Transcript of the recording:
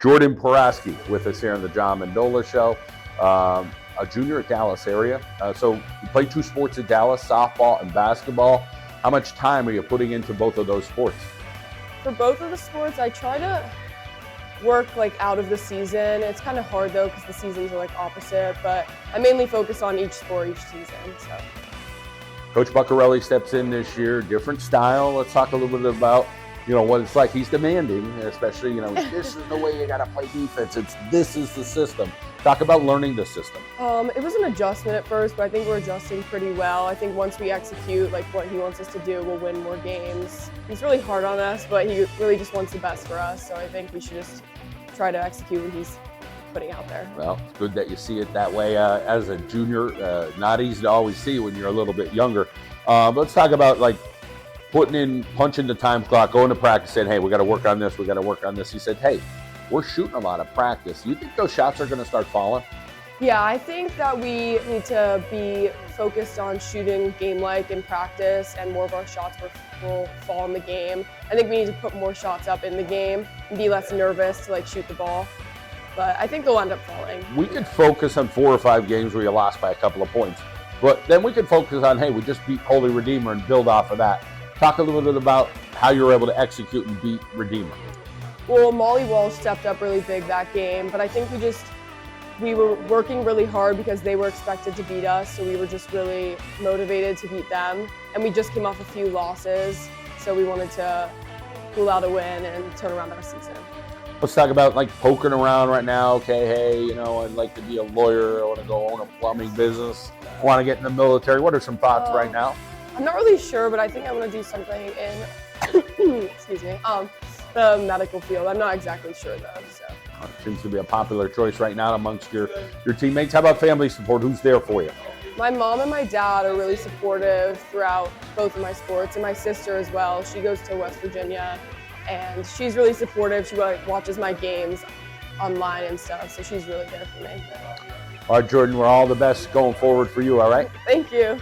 Jordan Porasky with us here on the John Mendola Show, a junior at Dallas area. So you play two sports at Dallas, softball and basketball. How much time are you putting into both of those sports? For both of the sports, I try to work like out of the season. It's kind of hard though because the seasons are like opposite, but I mainly focus on each sport each season. So. Coach Buccarelli steps in this year, different style. Let's talk a little bit about, what it's like. He's demanding, especially, this is the way you got to play defense. This is the system. Talk about learning the system. It was an adjustment at first, but I think we're adjusting pretty well. I think once we execute like what he wants us to do, we'll win more games. He's really hard on us, but he really just wants the best for us. So I think we should just try to execute what he's putting out there. Well, it's good that you see it that way as a junior. Not easy to always see when you're a little bit younger. But let's talk about like punching the time clock, going to practice, saying, hey, we got to work on this, we got to work on this. He said, hey, we're shooting a lot of practice. You think those shots are going to start falling? Yeah, I think that we need to be focused on shooting game-like in practice, and more of our shots will fall in the game. I think we need to put more shots up in the game and be less nervous to like shoot the ball. But I think they'll end up falling. We could focus on 4 or 5 games where you lost by a couple of points. But then we could focus on, hey, we just beat Holy Redeemer and build off of that. Talk a little bit about how you were able to execute and beat Redeemer. Well, Molly Walsh stepped up really big that game, but I think we were working really hard because they were expected to beat us, so we were just really motivated to beat them. And we just came off a few losses, so we wanted to pull out a win and turn around our season. Let's talk about like poking around right now. Okay, hey, I'd like to be a lawyer. I want to go own a plumbing business. I want to get in the military. What are some thoughts right now? I'm not really sure, but I think I want to do something in, excuse me, the medical field. I'm not exactly sure though. So. It seems to be a popular choice right now amongst your teammates. How about family support? Who's there for you? My mom and my dad are really supportive throughout both of my sports, and my sister as well. She goes to West Virginia, and she's really supportive. She watches my games online and stuff, so she's really there for me. All right, Jordan, we're all the best going forward for you, all right? Thank you.